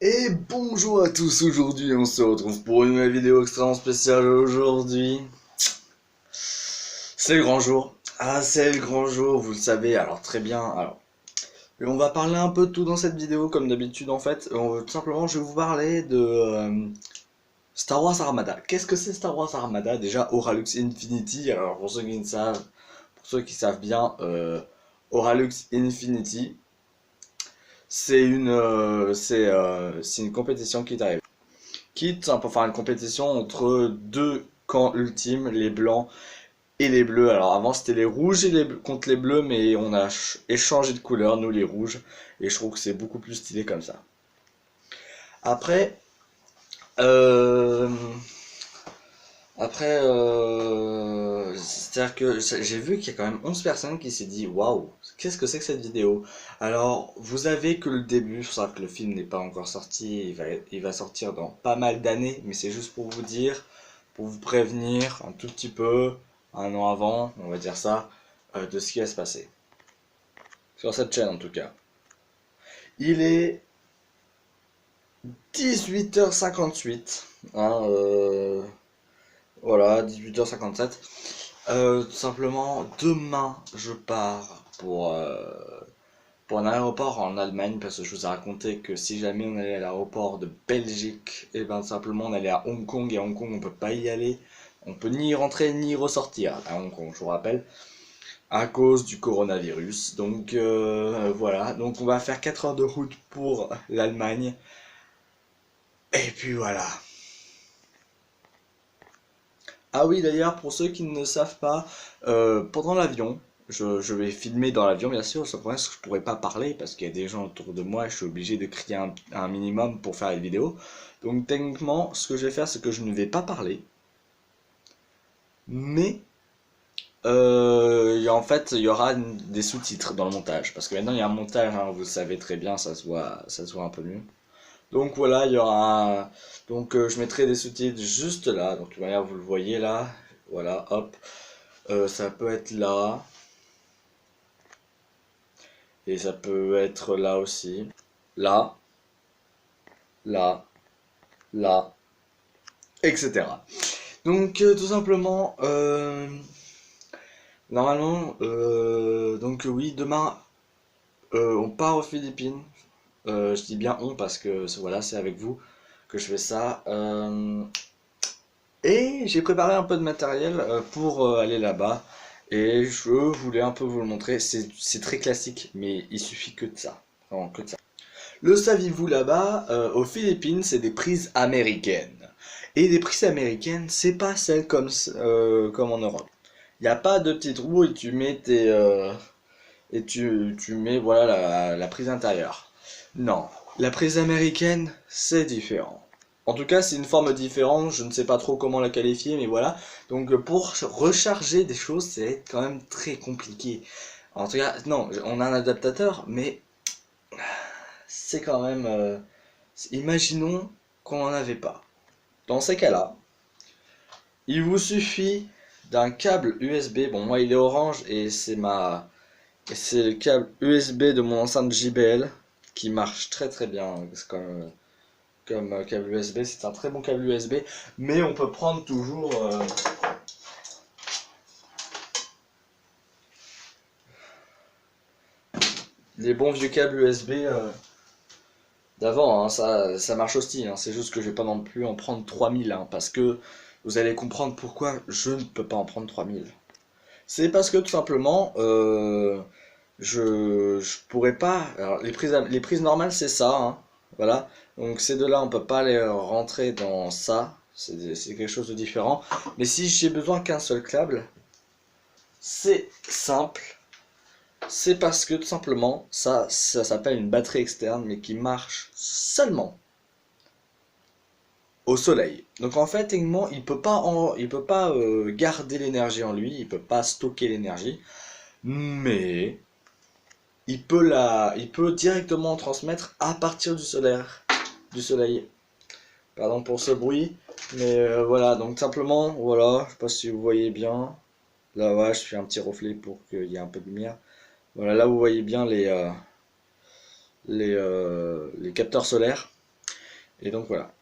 Et bonjour à tous, aujourd'hui on se retrouve pour une nouvelle vidéo extrêmement spéciale aujourd'hui. C'est le grand jour. Ah, c'est le grand jour, vous le savez, alors très bien. Alors, on va parler un peu de tout dans cette vidéo comme d'habitude en fait. Tout simplement, je vais vous parler de Star Wars Armada. Qu'est-ce que c'est Star Wars Armada? Déjà, Horalux Infinity, alors pour ceux qui ne savent, pour ceux qui savent bien, Horalux Infinity, c'est une compétition qui est arrivée. Quitte pour faire une compétition entre deux camps ultimes, les blancs et les bleus. Alors avant c'était les rouges contre les bleus, mais on a échangé de couleur, nous les rouges, et je trouve que c'est beaucoup plus stylé comme ça. Après, euh, c'est-à-dire que j'ai vu qu'il y a quand même 11 personnes qui s'est dit waouh, qu'est-ce que c'est que cette vidéo? Alors, vous avez que le début, faut savoir que le film n'est pas encore sorti, il va sortir dans pas mal d'années, mais c'est juste pour vous dire, pour vous prévenir un tout petit peu, un an avant, on va dire ça, de ce qui va se passer. Sur cette chaîne en tout cas. Il est 18h58, hein, voilà, 18h57. Tout simplement, demain, je pars pour un aéroport en Allemagne, parce que je vous ai raconté que si jamais on allait à l'aéroport de Belgique, et ben simplement on allait à Hong Kong, et à Hong Kong on peut pas y aller. On peut ni y rentrer ni y ressortir à Hong Kong, je vous rappelle, à cause du coronavirus. Donc voilà, donc on va faire 4 heures de route pour l'Allemagne. Et puis voilà. Ah oui, d'ailleurs, pour ceux qui ne savent pas, pendant l'avion, je vais filmer dans l'avion, bien sûr, sauf que je pourrais pas parler parce qu'il y a des gens autour de moi et je suis obligé de crier un minimum pour faire les vidéos. Donc techniquement, ce que je vais faire, c'est que je ne vais pas parler, mais en fait, il y aura des sous-titres dans le montage. Parce que maintenant, il y a un montage, hein, vous le savez très bien, ça se voit un peu mieux. Donc voilà, il y aura Donc je mettrai des sous-titres juste là. Donc de toute manière, vous le voyez là. Voilà, hop. Ça peut être là. Et ça peut être là aussi. Là, là, là, etc. Donc tout simplement, normalement, donc oui, demain, on part aux Philippines. Je dis bien on parce que voilà, c'est avec vous que je fais ça. Et j'ai préparé un peu de matériel pour aller là-bas. Et je voulais un peu vous le montrer. C'est très classique, mais il suffit que de ça. Vraiment que de ça. Le saviez-vous là-bas, aux Philippines, c'est des prises américaines. Et des prises américaines, c'est pas celles comme en Europe. Il n'y a pas de petits trous et tu mets tu mets voilà la prise intérieure. Non, la prise américaine, c'est différent. En tout cas, c'est une forme différente, je ne sais pas trop comment la qualifier, mais voilà. Donc pour recharger des choses, c'est quand même très compliqué. En tout cas, non, on a un adaptateur, mais c'est quand même... imaginons qu'on n'en avait pas. Dans ces cas-là, il vous suffit d'un câble USB. Bon, moi il est orange et c'est le câble USB de mon enceinte JBL qui marche très très bien. C'est comme câble USB, c'est un très bon câble USB, mais on peut prendre toujours les bons vieux câbles USB d'avant, hein, ça marche aussi, hein, c'est juste que je vais pas non plus en prendre 3000, hein, parce que vous allez comprendre pourquoi je ne peux pas en prendre 3000. C'est parce que tout simplement, je pourrais pas. Alors, les prises normales, c'est ça, hein, voilà. Donc ces deux-là, on peut pas les rentrer dans ça. C'est quelque chose de différent. Mais si j'ai besoin qu'un seul câble, c'est simple. C'est parce que tout simplement, ça s'appelle une batterie externe, mais qui marche seulement au soleil. Donc en fait, techniquement, il peut pas garder l'énergie en lui, il peut pas stocker l'énergie, mais il peut directement transmettre à partir du soleil. Pardon pour ce bruit, mais voilà. Donc simplement, voilà, je sais pas si vous voyez bien. Là, voilà, je fais un petit reflet pour qu'il y ait un peu de lumière. Voilà, là vous voyez bien les capteurs solaires. Et donc voilà.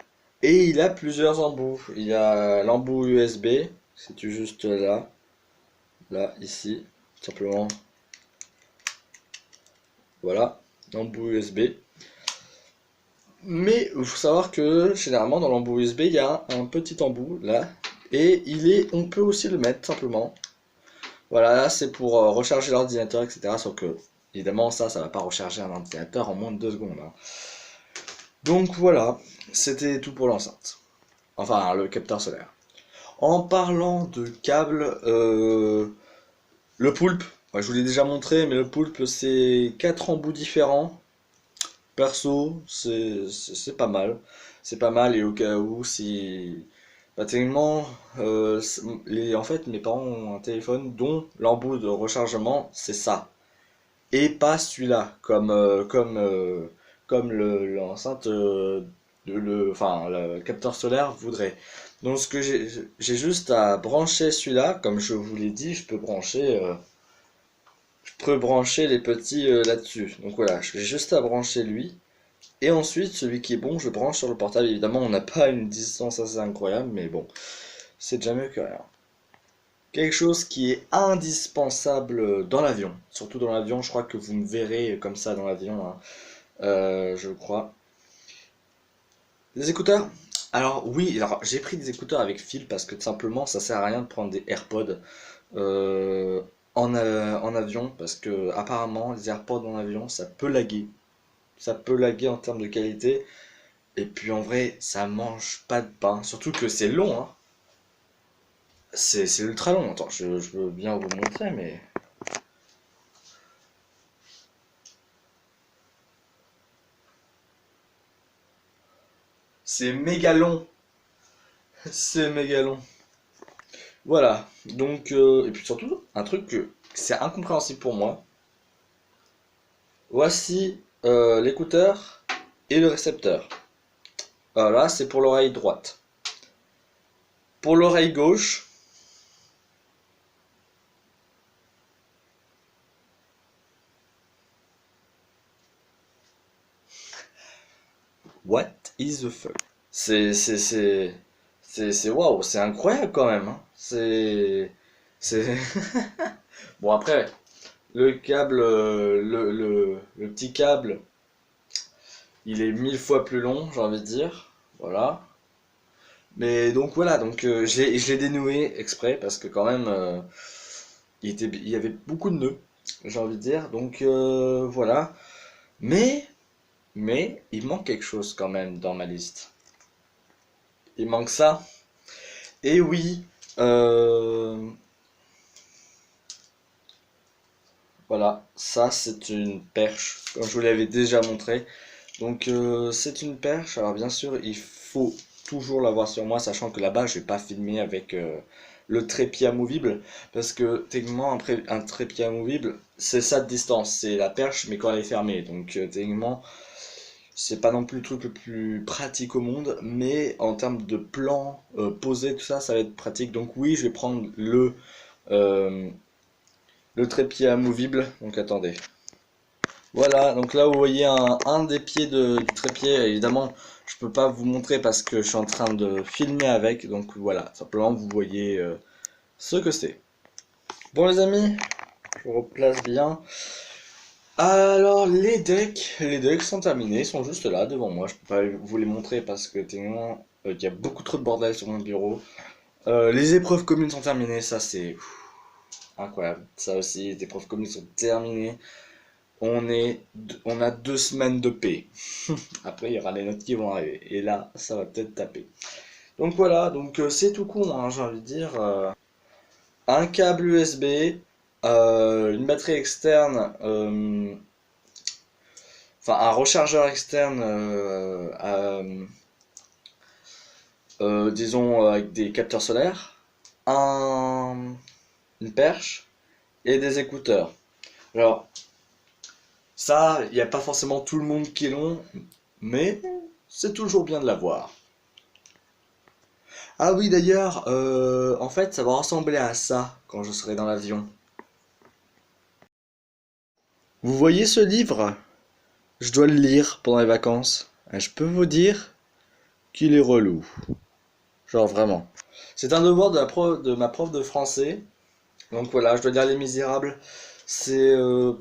Et il a plusieurs embouts. Il y a l'embout USB, c'est juste là, là, ici, simplement. Voilà, l'embout USB. Mais il faut savoir que généralement dans l'embout USB, il y a un petit embout là. Et on peut aussi le mettre simplement. Voilà, là c'est pour recharger l'ordinateur, etc. Sauf que, évidemment, ça va pas recharger un ordinateur en moins de 2 secondes, hein. Donc voilà, c'était tout pour l'enceinte. Enfin, le capteur solaire. En parlant de câbles, le poulpe, ouais, je vous l'ai déjà montré, mais le poulpe c'est 4 embouts différents. Perso, c'est pas mal. C'est pas mal, et au cas où, si. Bah, techniquement, en fait, mes parents ont un téléphone dont l'embout de rechargement, c'est ça. Et pas celui-là, comme l'enceinte, enfin, le capteur solaire voudrait. Donc, j'ai juste à brancher celui-là, comme je vous l'ai dit, je peux brancher les petits là-dessus. Donc voilà, j'ai juste à brancher lui. Et ensuite, celui qui est bon, je branche sur le portable. Évidemment, on n'a pas une distance assez incroyable, mais bon, c'est déjà mieux que rien. Quelque chose qui est indispensable dans l'avion. Surtout dans l'avion, je crois que vous me verrez comme ça dans l'avion, hein. Je crois. Des écouteurs? Alors oui, alors j'ai pris des écouteurs avec fil parce que tout simplement ça sert à rien de prendre des AirPods en avion parce que apparemment les AirPods en avion ça peut laguer. Ça peut laguer en termes de qualité. Et puis en vrai, ça mange pas de pain. Surtout que c'est long, hein. C'est ultra long. Attends, je veux bien vous montrer, mais. C'est méga long. C'est méga long. Voilà. Donc, et puis surtout, un truc que c'est incompréhensible pour moi. Voici l'écouteur et le récepteur. Voilà, c'est pour l'oreille droite. Pour l'oreille gauche, what is the fuck? C'est, c'est, c'est, waouh, c'est incroyable quand même, hein. C'est, bon après, le câble, le petit câble, il est 1000 fois plus long, j'ai envie de dire, voilà. Mais donc voilà, donc je l'ai dénoué exprès parce que quand même, il y avait beaucoup de nœuds, j'ai envie de dire, donc voilà. Mais, il manque quelque chose quand même dans ma liste. Il manque ça. Et oui, euh, voilà, ça c'est une perche, comme je vous l'avais déjà montré. Donc c'est une perche, alors bien sûr il faut toujours l'avoir sur moi, sachant que là-bas je vais pas filmer avec le trépied amovible, parce que techniquement un trépied amovible c'est ça de distance, c'est la perche mais quand elle est fermée, donc techniquement c'est pas non plus le truc le plus pratique au monde, mais en termes de plan posé, tout ça, ça va être pratique. Donc oui, je vais prendre euh, le trépied amovible. Donc attendez. Voilà, donc là vous voyez un des pieds du trépied. Évidemment, je peux pas vous montrer parce que je suis en train de filmer avec. Donc voilà, simplement vous voyez ce que c'est. Bon les amis, je replace bien. Alors les decks sont terminés, ils sont juste là devant moi. Je peux pas vous les montrer parce que techniquement il y a beaucoup trop de bordel sur mon bureau. Les épreuves communes sont terminées, ça c'est incroyable. Ça aussi, les épreuves communes sont terminées. On a 2 semaines de paix. Après il y aura les notes qui vont arriver et là ça va peut-être taper. Donc voilà, donc c'est tout con, hein, j'ai envie de dire. Un câble USB, une batterie externe. Enfin un rechargeur externe, disons avec des capteurs solaires, un, une perche et des écouteurs. Alors ça, il n'y a pas forcément tout le monde qui l'ont, mais c'est toujours bien de l'avoir. Ah oui d'ailleurs, en fait ça va ressembler à ça quand je serai dans l'avion. Vous voyez ce livre? Je dois le lire pendant les vacances. Je peux vous dire qu'il est relou. Genre vraiment. C'est un devoir de ma prof de français. Donc voilà, je dois dire Les Misérables. C'est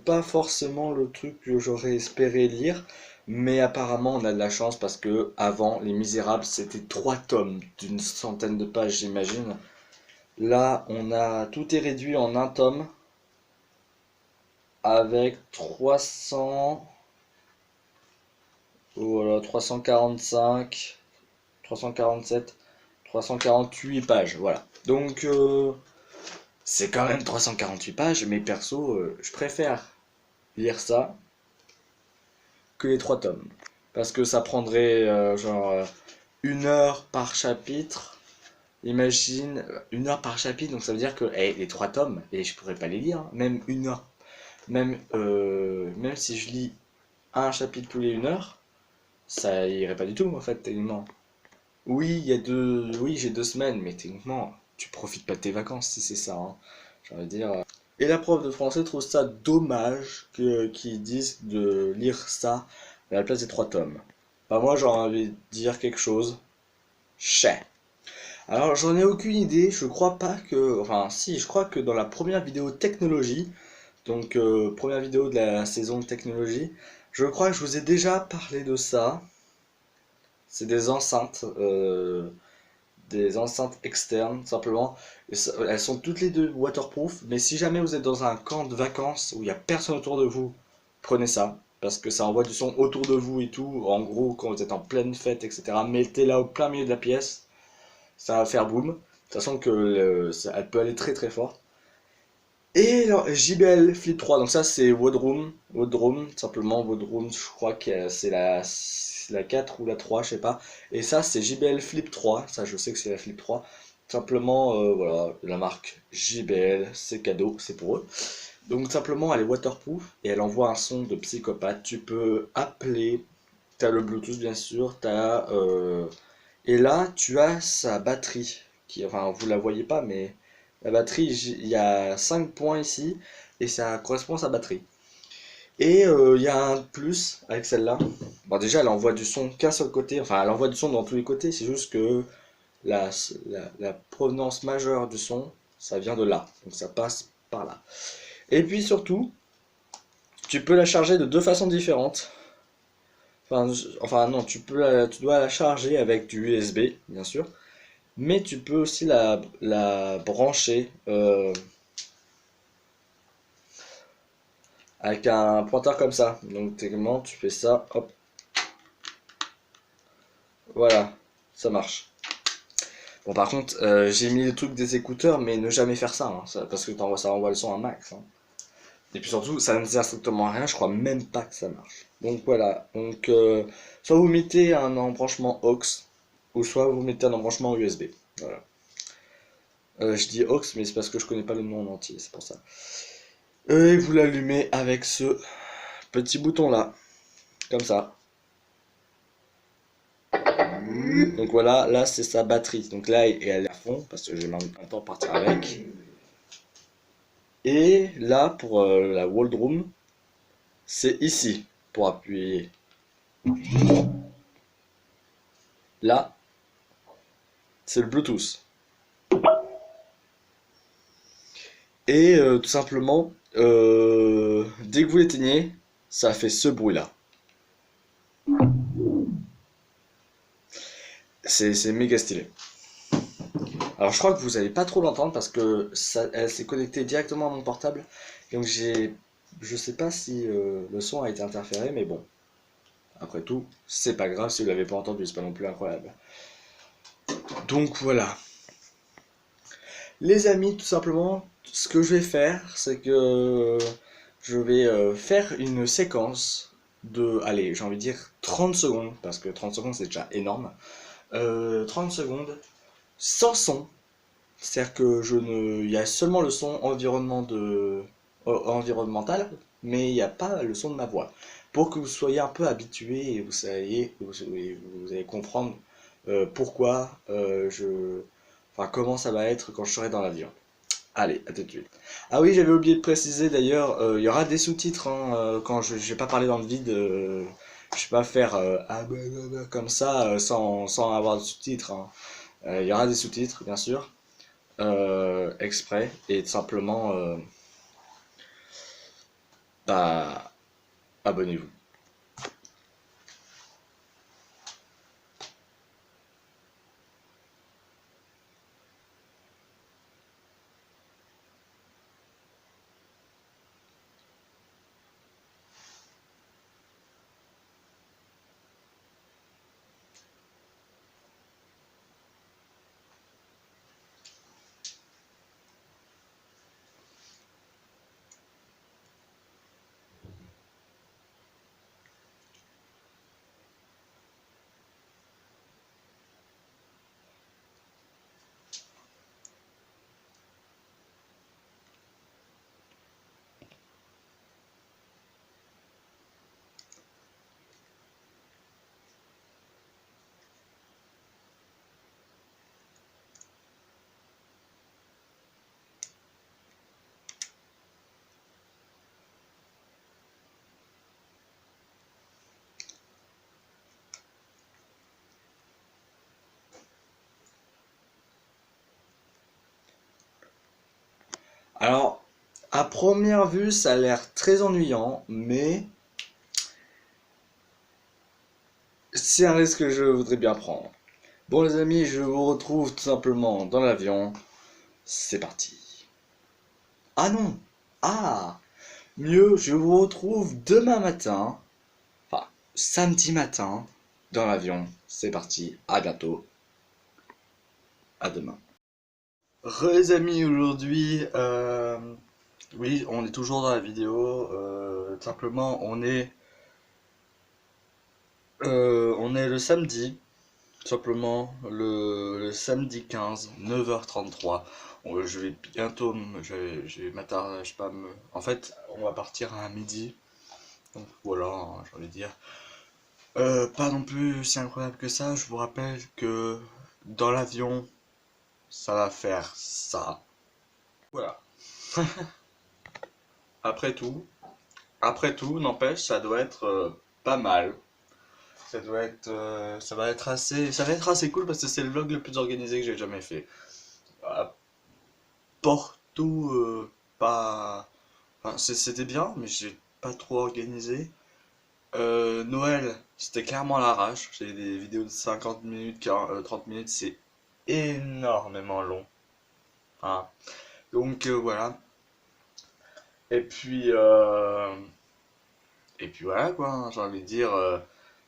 pas forcément le truc que j'aurais espéré lire. Mais apparemment, on a de la chance parce que avant, Les Misérables, c'était 3 tomes d'une centaine de pages, j'imagine. Là, tout est réduit en un tome avec 345, 347, 348 pages, voilà. Donc, c'est quand même 348 pages, mais perso, je préfère lire ça que les 3 tomes. Parce que ça prendrait genre 1 heure par chapitre. Imagine 1 heure par chapitre, donc ça veut dire que les 3 tomes, et je pourrais pas les lire, hein, même 1 heure. Même si je lis un chapitre tous les 1 heure, ça irait pas du tout en fait, techniquement. Oui, oui, j'ai 2 semaines, mais techniquement, tu profites pas de tes vacances si c'est ça, hein. J'ai envie de dire. Et la prof de français trouve ça dommage qu'ils disent de lire ça à la place des 3 tomes. Bah moi, j'aurais envie de dire quelque chose. Chais. Alors, j'en ai aucune idée. Je crois pas que. Enfin, si, je crois que dans la première vidéo technologie, donc première vidéo de la saison de technologie, je crois que je vous ai déjà parlé de ça. C'est des enceintes externes simplement. Elles sont toutes les deux waterproof, mais si jamais vous êtes dans un camp de vacances où il n'y a personne autour de vous, prenez ça, parce que ça envoie du son autour de vous et tout. En gros, quand vous êtes en pleine fête, etc., mettez-la au plein milieu de la pièce, ça va faire boum. De toute façon que elle peut aller très très fort. Et alors, JBL Flip 3, donc ça c'est Woodroom, simplement Woodroom, je crois que c'est la 4 ou la 3, je sais pas. Et ça c'est JBL Flip 3, ça je sais que c'est la Flip 3. Simplement, voilà, la marque JBL, c'est cadeau, c'est pour eux. Donc simplement elle est waterproof et elle envoie un son de psychopathe. Tu peux appeler, t'as le Bluetooth bien sûr, et là tu as sa batterie, enfin vous la voyez pas mais... La batterie, il y a 5 points ici et ça correspond à sa batterie. Et il y a un plus avec celle-là. Bon, déjà, elle envoie du son qu'un seul côté, enfin, elle envoie du son dans tous les côtés, c'est juste que la provenance majeure du son, ça vient de là, donc ça passe par là. Et puis surtout, tu peux la charger de 2 façons différentes. Enfin non, tu dois la charger avec du USB, bien sûr. Mais tu peux aussi la brancher avec un pointeur comme ça. Donc techniquement, tu fais ça, hop, voilà, ça marche. Bon, par contre, j'ai mis le truc des écouteurs, mais ne jamais faire ça, hein, parce que ça envoie le son à max, hein. Et puis surtout, ça ne sert strictement à rien, je crois même pas que ça marche. Donc voilà, donc soit vous mettez un embranchement aux, ou soit vous mettez un embranchement USB. Voilà. Je dis aux, mais c'est parce que je connais pas le nom en entier, c'est pour ça. Et vous l'allumez avec ce petit bouton là, comme ça. Donc voilà, là c'est sa batterie. Donc là elle est à fond parce que j'ai mis un temps à partir avec. Et là pour la Waldroom, c'est ici pour appuyer. Là, c'est le Bluetooth. Et tout simplement, dès que vous l'éteignez, ça fait ce bruit là. C'est méga stylé. Alors je crois que vous n'allez pas trop l'entendre parce que elle s'est connectée directement à mon portable. Donc je sais pas si le son a été interféré, mais bon. Après tout, c'est pas grave si vous l'avez pas entendu, c'est pas non plus incroyable. Donc voilà. Les amis, tout simplement, ce que je vais faire, c'est que je vais faire une séquence de, allez, j'ai envie de dire 30 secondes, parce que 30 secondes c'est déjà énorme. 30 secondes sans son. C'est-à-dire que il y a seulement le son environnemental, mais il n'y a pas le son de ma voix. Pour que vous soyez un peu habitué et vous allez comprendre pourquoi enfin comment ça va être quand je serai dans l'avion. Allez, à tout de suite. Ah oui, j'avais oublié de préciser d'ailleurs, il y aura des sous-titres hein, quand je vais pas parler dans le vide. Je vais pas faire comme ça sans avoir de sous-titres, hein. Il y aura des sous-titres, bien sûr, exprès, et tout simplement, bah, abonnez-vous. Alors, à première vue, ça a l'air très ennuyant, mais c'est un risque que je voudrais bien prendre. Bon les amis, je vous retrouve tout simplement dans l'avion. C'est parti. Ah non! Ah! Mieux, je vous retrouve demain matin, enfin samedi matin, dans l'avion. C'est parti, à bientôt, à demain. Les amis, aujourd'hui, oui, on est toujours dans la vidéo. Tout simplement, on est le samedi, tout simplement le samedi 15, 9h33. Je vais bientôt, je vais m'attarder, je sais pas, en fait, on va partir à midi. Donc voilà, hein, j'ai envie de dire. Pas non plus si incroyable que ça. Je vous rappelle que dans l'avion, ça va faire ça. Voilà. Après tout, n'empêche, ça doit être pas mal. Ça va être assez cool parce que c'est le vlog le plus organisé que j'ai jamais fait. À Porto, pas, enfin, c'était bien, mais j'ai pas trop organisé. Noël, c'était clairement à l'arrache. J'ai des vidéos de 50 minutes, 40, 30 minutes, c'est énormément long, hein. Donc voilà. Et puis, euh, et puis voilà quoi, hein, j'ai envie de dire,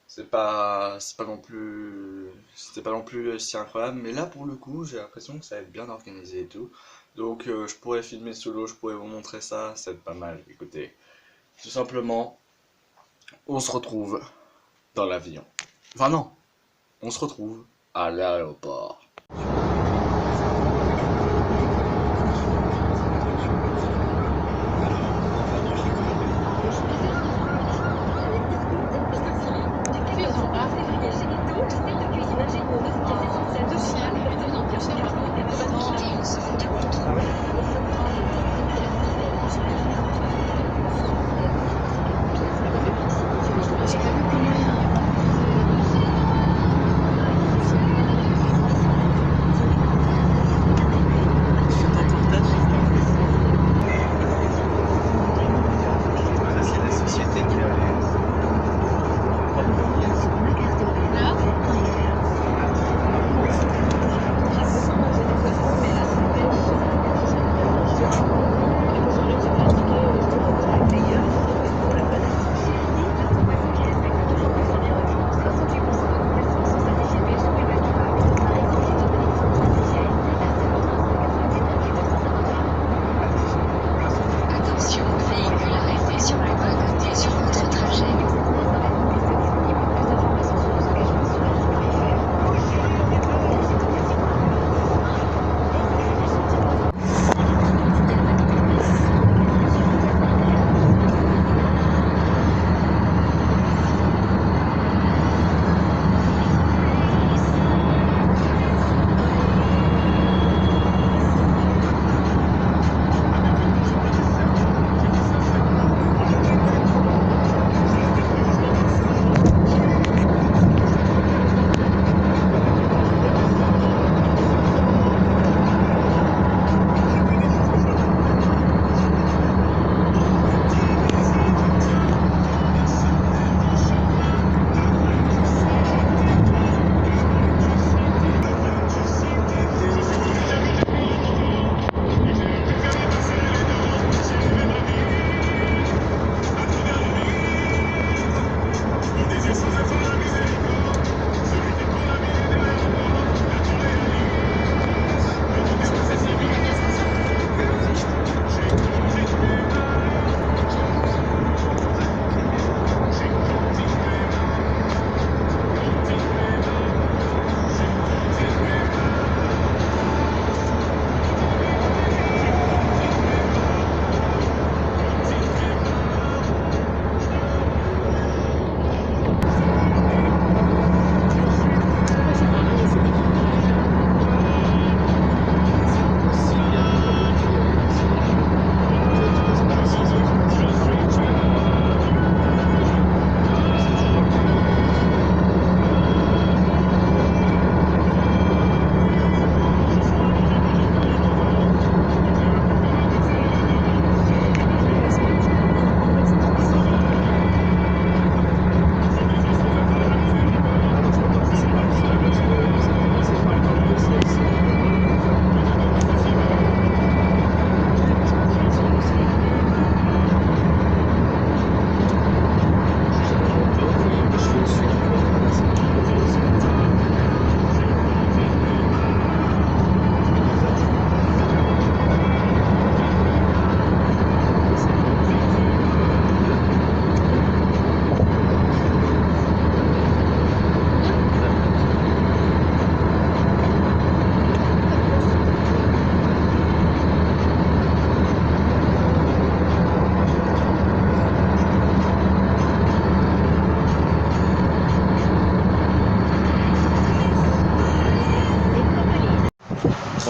c'est pas non plus, c'était pas non plus si incroyable. Mais là pour le coup, j'ai l'impression que ça va être bien organisé et tout. Donc je pourrais filmer solo, je pourrais vous montrer ça, ça va être pas mal. Écoutez, tout simplement, on se retrouve dans l'avion. Enfin non, on se retrouve à l'aéroport.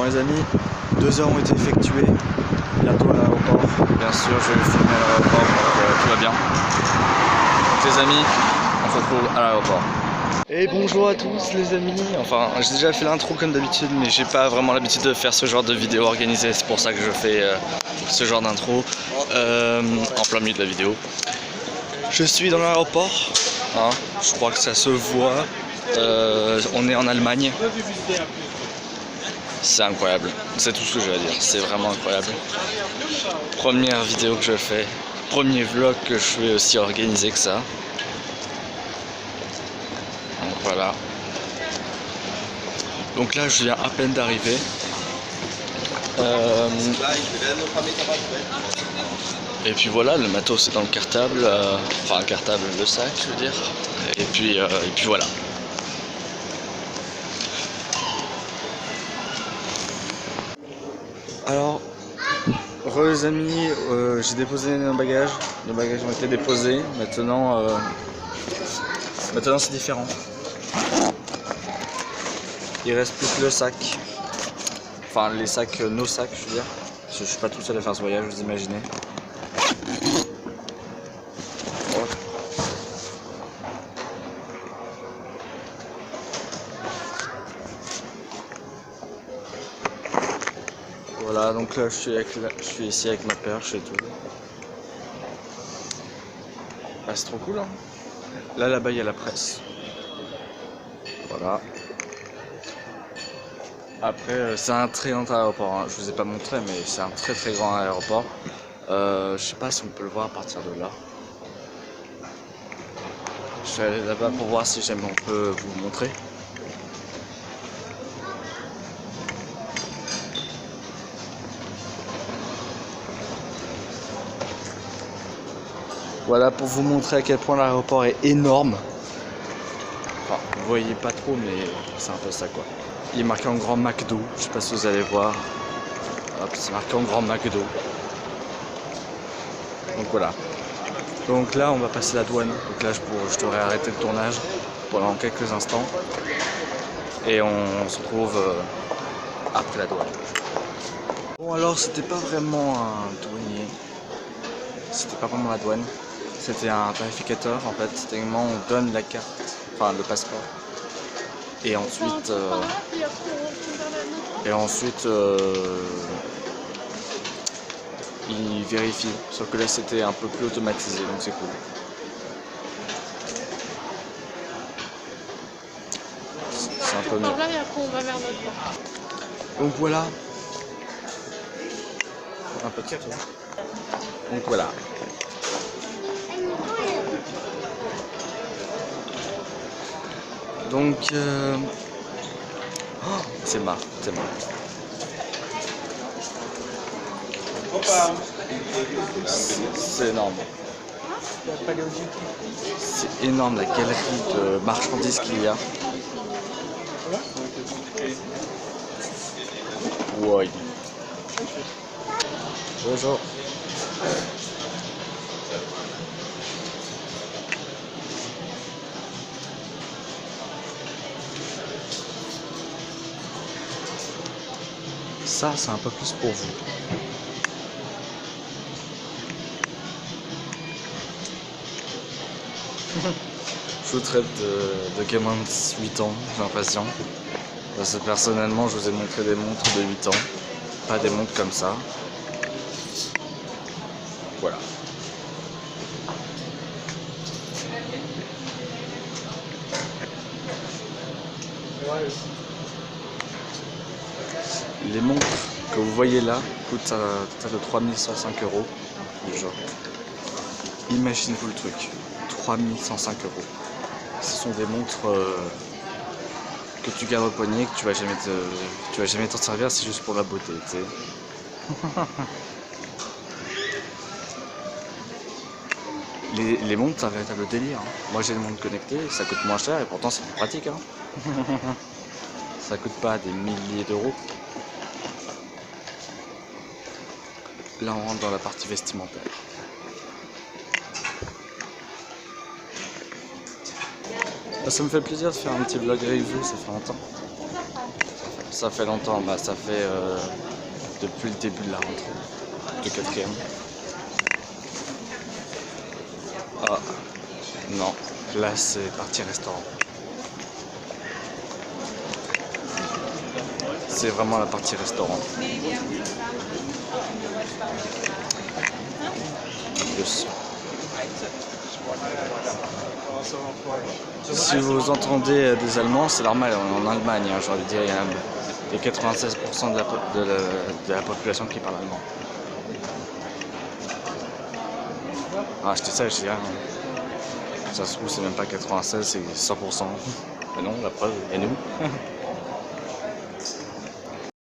Bon les amis, 2 heures ont été effectuées, bientôt à l'aéroport. Bien sûr je vais filmer à l'aéroport, donc tout va bien. Donc les amis, on se retrouve à l'aéroport. Et bonjour à tous les amis. Enfin j'ai déjà fait l'intro comme d'habitude, mais j'ai pas vraiment l'habitude de faire ce genre de vidéo organisée. C'est pour ça que je fais ce genre d'intro en plein milieu de la vidéo. Je suis dans l'aéroport, hein, je crois que ça se voit. On est en Allemagne. C'est incroyable, c'est tout ce que j'ai à dire, c'est vraiment incroyable. Première vidéo que je fais, premier vlog que je fais aussi organisé que ça. Donc voilà. Donc là je viens à peine d'arriver. Et puis voilà, le matos c'est dans le cartable, enfin le cartable, le sac je veux dire. Et puis voilà. Alors, les amis, j'ai déposé nos bagages ont été déposés, maintenant c'est différent. Il reste plus que le sac, enfin les sacs, nos sacs je veux dire, parce que je suis pas tout seul à faire ce voyage, vous imaginez. Voilà, donc là je suis ici avec ma perche et tout. Ah, c'est trop cool hein. Là-bas il y a la presse. Voilà. Après c'est un très grand aéroport, hein. Je vous ai pas montré mais c'est un très grand aéroport. Je sais pas si on peut le voir à partir de là. Je vais aller là-bas pour voir si jamais on peut vous montrer. Voilà pour vous montrer à quel point l'aéroport est énorme. Enfin, vous voyez pas trop, mais c'est un peu ça quoi. Il est marqué en grand McDo, je sais pas si vous allez voir. Hop, c'est marqué en grand McDo. Donc voilà. Donc là, on va passer la douane. Donc là, je devrais arrêter le tournage pendant quelques instants. Et on se retrouve après la douane. Bon alors, c'était pas vraiment un douanier. C'était pas vraiment la douane. C'était un vérificateur en fait, tellement on donne la carte, enfin le passeport. Et ensuite, il vérifie. Sauf que là c'était un peu plus automatisé, donc c'est cool. C'est un peu mieux. Donc voilà. Un petit tour. Donc voilà. Donc, oh, c'est marrant. C'est énorme. C'est énorme la galerie de marchandises qu'il y a. Ouais. Bonjour. Ça, c'est un peu plus pour vous. Je vous traite de gamin de 8 ans, j'ai l'impression. Parce que personnellement, je vous ai montré des montres de 8 ans. Pas des montres comme ça. Voilà. Les montres que vous voyez là coûtent un total de 3105 €. Genre, imaginez-vous le truc, 3105 €. Ce sont des montres que tu gardes au poignet, que tu vas jamais t'en servir, c'est juste pour la beauté, tu sais. Les montres, c'est un véritable délire. Hein. Moi j'ai des montres connectées, ça coûte moins cher et pourtant c'est plus pratique. Hein. Ça coûte pas des milliers d'euros. Là on rentre dans la partie vestimentaire. Ça me fait plaisir de faire un petit vlog review, ça fait longtemps. Ça fait longtemps, bah ça fait depuis le début de la rentrée, de quatrième. Ah, non, là c'est parti restaurant. C'est vraiment la partie restaurant. Plus. Si vous entendez des Allemands, c'est normal, on est en Allemagne, hein, j'ai envie de dire, il y a 96% de la population qui parle allemand. Ah, je dis ça, je dis rien. Ça se trouve, c'est même pas 96, c'est 100%. Mais non, la preuve, et nous.